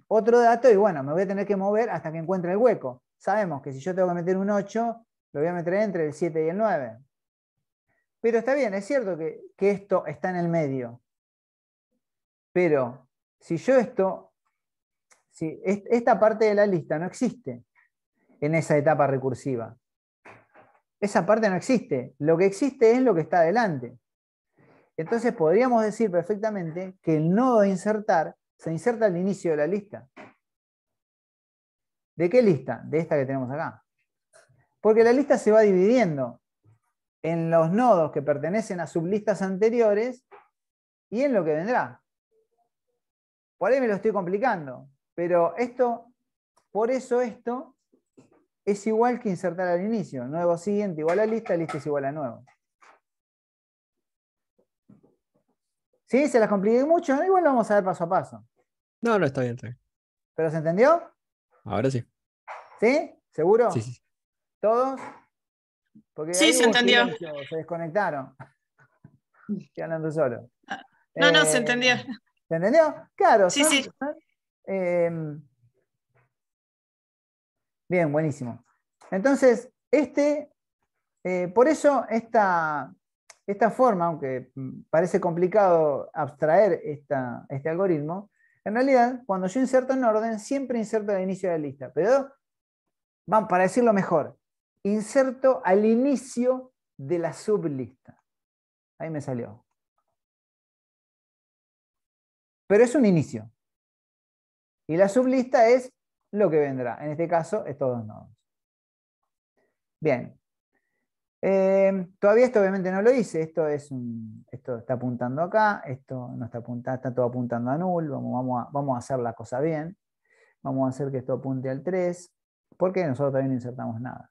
otro dato, y bueno, me voy a tener que mover hasta que encuentre el hueco. Sabemos que si yo tengo que meter un 8, lo voy a meter entre el 7 y el 9. Pero está bien, es cierto que esto está en el medio. Pero si esta parte de la lista no existe en esa etapa recursiva. Esa parte no existe. Lo que existe es lo que está adelante. Entonces podríamos decir perfectamente que el nodo de insertar se inserta al inicio de la lista. ¿De qué lista? De esta que tenemos acá. Porque la lista se va dividiendo en los nodos que pertenecen a sublistas anteriores y en lo que vendrá. Por ahí me lo estoy complicando, pero por eso esto es igual que insertar al inicio. Nuevo siguiente igual a lista es igual a nuevo. ¿Sí? ¿Se las compliqué mucho? Igual lo vamos a ver paso a paso. No, no, está bien, está bien. ¿Pero se entendió? Ahora sí. ¿Sí? ¿Seguro? Sí, sí, sí. ¿Todos? Porque Sí, ahí se hubo entendió. silencio, se desconectaron. Estoy hablando solo. No, se entendió. ¿Se entendió? Claro, Sí, sí. Bien, buenísimo. Entonces, por eso esta forma, aunque parece complicado abstraer este algoritmo, en realidad, cuando yo inserto en orden, siempre inserto al inicio de la lista. Pero, para decirlo mejor, inserto al inicio de la sublista. Ahí me salió. Pero es un inicio. Y la sublista es lo que vendrá. En este caso, estos dos nodos. Bien. Todavía esto obviamente no lo hice. Esto está apuntando acá. Esto no está apuntando, está todo apuntando a null. Vamos a hacer la cosa bien. Vamos a hacer que esto apunte al 3. Porque nosotros todavía no insertamos nada.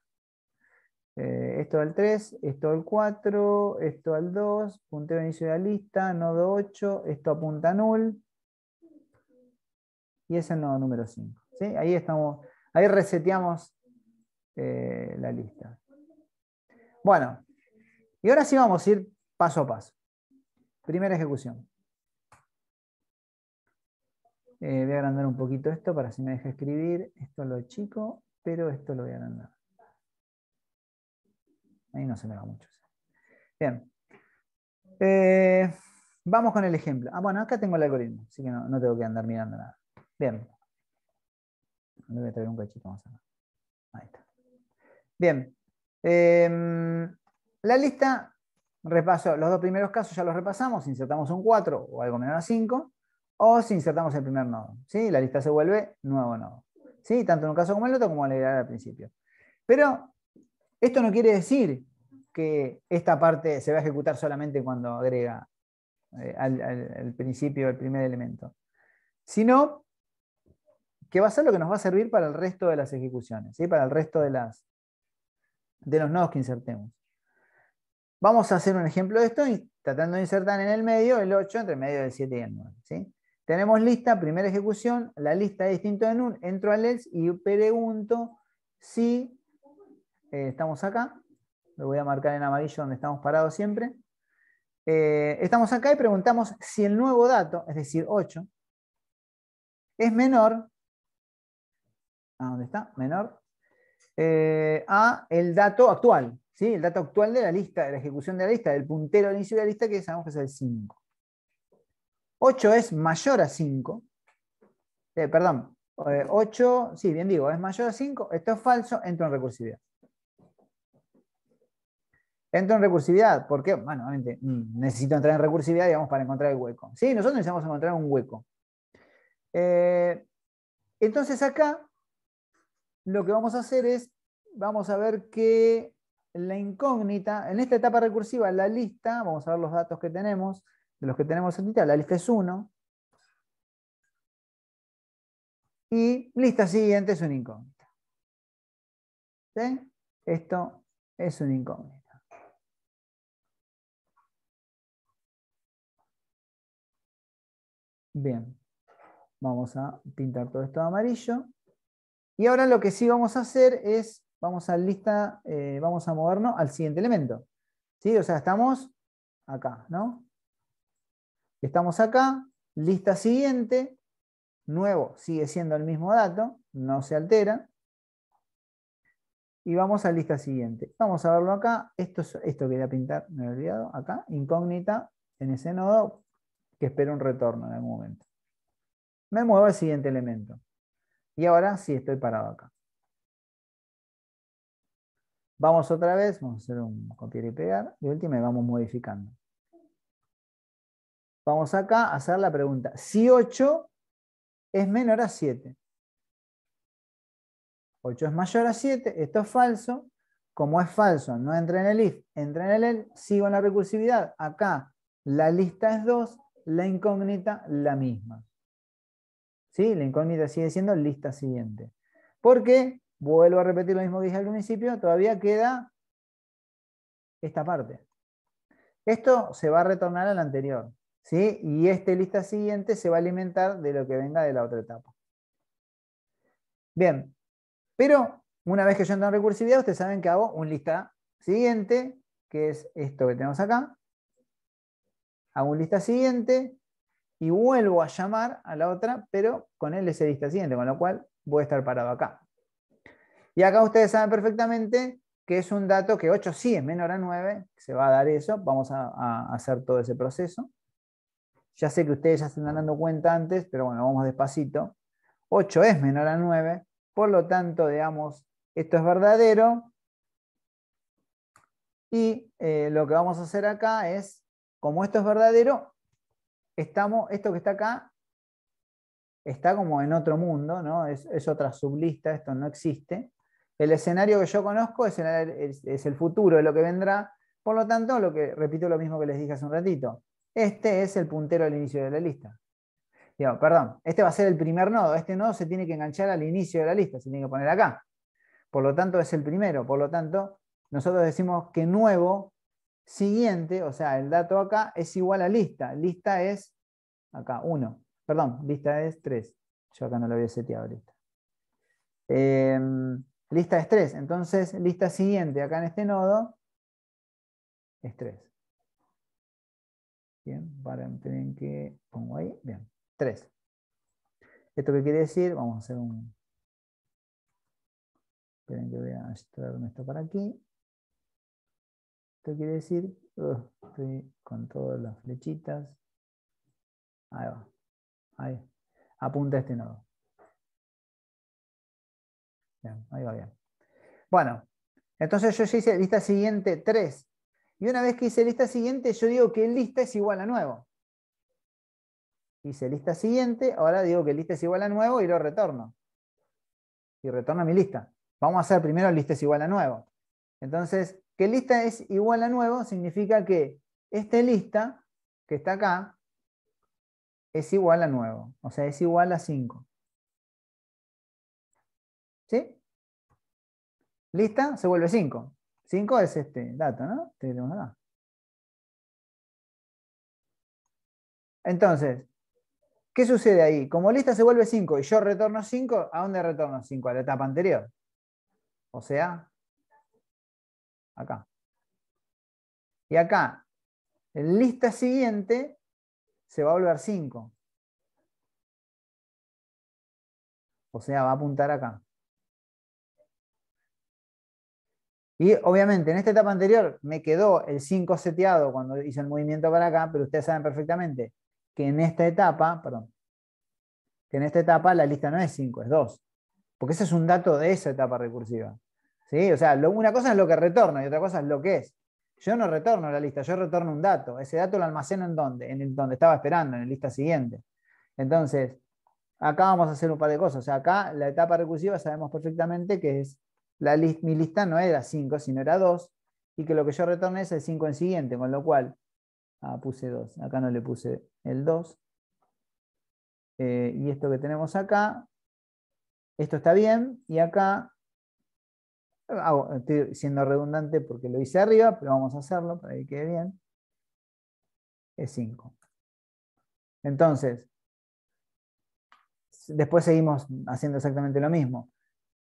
Esto al 3, esto al 4, esto al 2, puntero de inicio de la lista, nodo 8, esto apunta a null. Y es el nodo número 5. ¿Sí? Ahí reseteamos la lista. Bueno, y ahora sí vamos a ir paso a paso. Primera ejecución. Voy a agrandar un poquito esto para si me deja escribir. Esto lo chico, pero esto lo voy a agrandar. Ahí no se me va mucho. Bien. Vamos con el ejemplo. Bueno, acá tengo el algoritmo, así que no tengo que andar mirando nada. Bien. Le voy a traer un cachito más acá. Ahí está. Bien. La lista, repaso, los dos primeros casos ya los repasamos, si insertamos un 4 o algo menor a 5, o si insertamos el primer nodo. ¿Sí? La lista se vuelve nuevo nodo. ¿Sí? Tanto en un caso como en el otro, como le agregar al principio. Pero esto no quiere decir que esta parte se va a ejecutar solamente cuando agrega al principio el primer elemento, sino que va a ser lo que nos va a servir para el resto de las ejecuciones, ¿sí? Para el resto de los nodos que insertemos. Vamos a hacer un ejemplo de esto y tratando de insertar en el medio el 8 entre el medio del 7 y el 9. ¿Sí? Tenemos lista, primera ejecución, la lista es distinto de none, entro al else y pregunto si estamos acá. Lo voy a marcar en amarillo donde estamos parados siempre. Estamos acá y preguntamos si el nuevo dato, es decir, 8, es menor, ¿dónde está? Menor a el dato actual, ¿sí? El dato actual de la lista, de la ejecución de la lista, del puntero al inicio de la lista, que sabemos que es el 5. 8 es mayor a 5. Perdón, 8, sí, bien digo, es mayor a 5. Esto es falso, entro en recursividad. Entro en recursividad, porque, bueno, obviamente necesito entrar en recursividad, digamos, para encontrar el hueco. Sí, nosotros necesitamos encontrar un hueco. Entonces acá lo que vamos a hacer es, vamos a ver que la incógnita, en esta etapa recursiva, la lista, vamos a ver los datos que tenemos, de los que tenemos en lista, la lista es 1, y lista siguiente es una incógnita. ¿Sí? Esto es una incógnita. Bien, vamos a pintar todo esto de amarillo. Y ahora lo que sí vamos a hacer es, vamos a lista, vamos a movernos al siguiente elemento. ¿Sí? O sea, estamos acá, ¿no? Estamos acá, lista siguiente, nuevo, sigue siendo el mismo dato, no se altera. Y vamos a lista siguiente. Vamos a verlo acá. Esto quería pintar, me he olvidado, acá, incógnita en ese nodo que espera un retorno en algún momento. Me muevo al siguiente elemento. Y ahora sí estoy parado acá. Vamos otra vez, vamos a hacer un copiar y pegar, y último vamos modificando. Vamos acá a hacer la pregunta. Si 8 es menor a 7. 8 es mayor a 7, esto es falso. Como es falso, no entra en el if, entra en el else, sigo en la recursividad. Acá la lista es 2, la incógnita la misma. ¿Sí? La incógnita sigue siendo lista siguiente. Porque, vuelvo a repetir lo mismo que dije al principio, todavía queda esta parte. Esto se va a retornar al anterior, ¿sí? Y este lista siguiente se va a alimentar de lo que venga de la otra etapa. Bien, pero una vez que yo entro en recursividad, ustedes saben que hago un lista siguiente, que es esto que tenemos acá. Hago un lista siguiente y vuelvo a llamar a la otra, pero con el ese lista siguiente, con lo cual voy a estar parado acá. Y acá ustedes saben perfectamente que es un dato que 8 sí es menor a 9, se va a dar eso, vamos a hacer todo ese proceso. Ya sé que ustedes ya se están dando cuenta antes, pero bueno, vamos despacito. 8 es menor a 9, por lo tanto, digamos, esto es verdadero. Y lo que vamos a hacer acá es, como esto es verdadero, esto que está acá está como en otro mundo, ¿no? Es otra sublista, esto no existe. El escenario que yo conozco es el futuro, de lo que vendrá. Por lo tanto, repito lo mismo que les dije hace un ratito. Este es el puntero al inicio de la lista. Digo, perdón, este va a ser el primer nodo. Este nodo se tiene que enganchar al inicio de la lista, se tiene que poner acá. Por lo tanto, es el primero. Por lo tanto, nosotros decimos que nuevo siguiente, o sea, el dato acá es igual a lista. Lista es acá, 1. Perdón, lista es 3. Yo acá no lo había seteado lista. Lista es 3. Entonces, lista siguiente acá en este nodo es 3. Bien, esperen que pongo ahí. Bien, 3. ¿Esto qué quiere decir? Vamos a hacer un... Esperen que voy a extraerme esto para aquí. Esto quiere decir, estoy con todas las flechitas. Ahí va. Ahí. Apunta a este nodo. Bien, ahí va bien. Bueno, entonces yo ya hice lista siguiente 3. Y una vez que hice lista siguiente, yo digo que lista es igual a nuevo. Hice lista siguiente, ahora digo que lista es igual a nuevo y lo retorno. Y retorno mi lista. Vamos a hacer primero lista es igual a nuevo. Entonces, que lista es igual a nuevo significa que esta lista, que está acá, es igual a nuevo. O sea, es igual a 5. ¿Sí? Lista se vuelve 5. 5 es este dato, ¿no? Este que tenemos acá. Entonces, ¿qué sucede ahí? Como lista se vuelve 5 y yo retorno 5, ¿a dónde retorno 5? A la etapa anterior. O sea, acá. Y acá, en lista siguiente, se va a volver 5. O sea, va a apuntar acá. Y obviamente en esta etapa anterior me quedó el 5 seteado cuando hice el movimiento para acá, pero ustedes saben perfectamente que en esta etapa, la lista no es 5, es 2. Porque ese es un dato de esa etapa recursiva. ¿Sí? O sea, una cosa es lo que retorno y otra cosa es lo que es. Yo no retorno la lista, yo retorno un dato. Ese dato lo almaceno ¿en dónde? Donde estaba esperando, en la lista siguiente. Entonces, acá vamos a hacer un par de cosas. O sea, acá la etapa recursiva sabemos perfectamente que es mi lista no era 5, sino era 2, y que lo que yo retorné es el 5 en siguiente, con lo cual, puse 2, acá no le puse el 2. Y esto que tenemos acá, esto está bien, y acá, estoy siendo redundante porque lo hice arriba, pero vamos a hacerlo para que quede bien, es 5. Entonces, después seguimos haciendo exactamente lo mismo.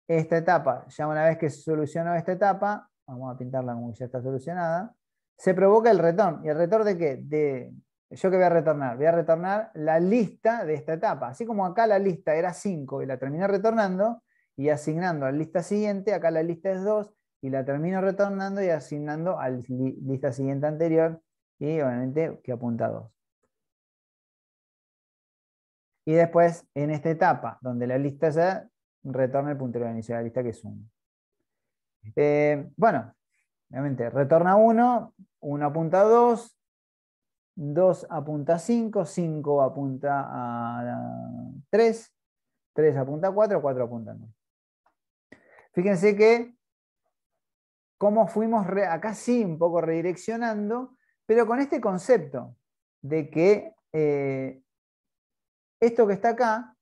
Esta etapa, ya una vez que se solucionó esta etapa, vamos a pintarla como que ya está solucionada, se provoca el retorno. ¿Y el retorno de qué? ¿Yo qué voy a retornar? Voy a retornar la lista de esta etapa. Así como acá la lista era 5 y la terminé retornando y asignando a la lista siguiente, acá la lista es 2 y la termino retornando y asignando a la lista siguiente anterior y obviamente que apunta a 2. Y después en esta etapa, donde la lista ya retorna el puntero de inicio de la lista, que es 1. Bueno, obviamente retorna 1, 1 apunta a 2, 2 apunta a 5, 5 apunta a 3, 3 apunta a 4, 4 apunta a 9. Fíjense que cómo fuimos acá sí un poco redireccionando, pero con este concepto de que esto que está acá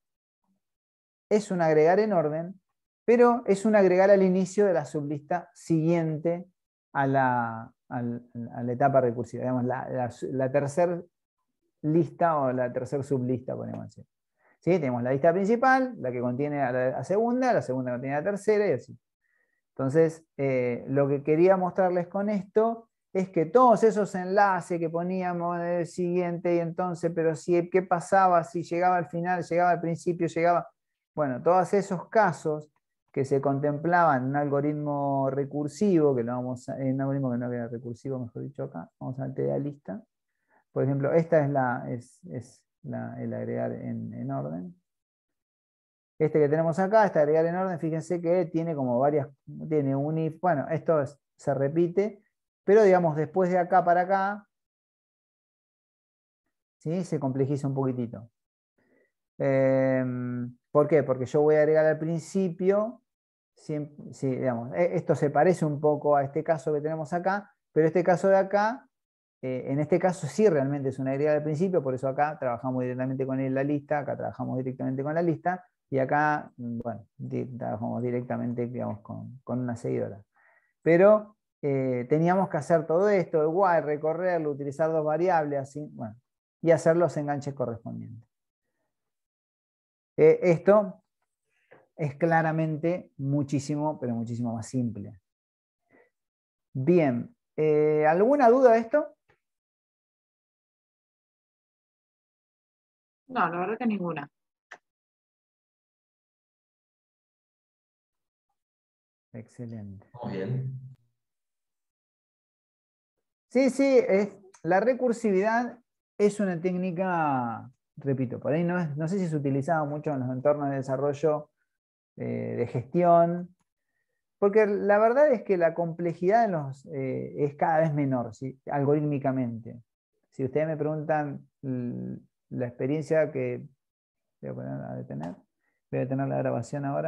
es un agregar en orden, pero es un agregar al inicio de la sublista siguiente a la etapa recursiva, digamos, la tercera lista o la tercera sublista, podemos decir. ¿Sí? Tenemos la lista principal, la que contiene a la segunda contiene a la tercera y así. Entonces, lo que quería mostrarles con esto es que todos esos enlaces que poníamos en el siguiente y entonces, pero si, ¿qué pasaba si llegaba al final, llegaba al principio, llegaba? Bueno, todos esos casos que se contemplaban en un algoritmo recursivo, que lo vamos a, en un algoritmo que no era recursivo, mejor dicho acá, vamos a meter la lista. Por ejemplo, esta es el agregar en orden. Este que tenemos acá, este agregar en orden, fíjense que tiene como varias, tiene un if, bueno, esto se repite, pero digamos después de acá para acá, ¿sí? Se complejiza un poquitito. ¿Por qué? Porque yo voy a agregar al principio, sí, digamos, esto se parece un poco a este caso que tenemos acá, pero este caso de acá, en este caso sí realmente es una agregar al principio, por eso acá trabajamos directamente con la lista, acá trabajamos directamente con la lista, y acá, bueno, trabajamos directamente, digamos, con una seguidora. Pero teníamos que hacer todo esto, el while, recorrerlo, utilizar dos variables, así, bueno, y hacer los enganches correspondientes. Esto es claramente muchísimo, pero muchísimo más simple. Bien, ¿alguna duda de esto? No, la verdad que ninguna. Excelente. Muy bien. Sí, sí, la recursividad es una técnica, repito, por ahí no sé si se utilizaba mucho en los entornos de desarrollo de gestión, porque la verdad es que la complejidad es cada vez menor, ¿sí? Algorítmicamente. Si ustedes me preguntan la experiencia que voy a poner a detener, voy a detener la grabación ahora.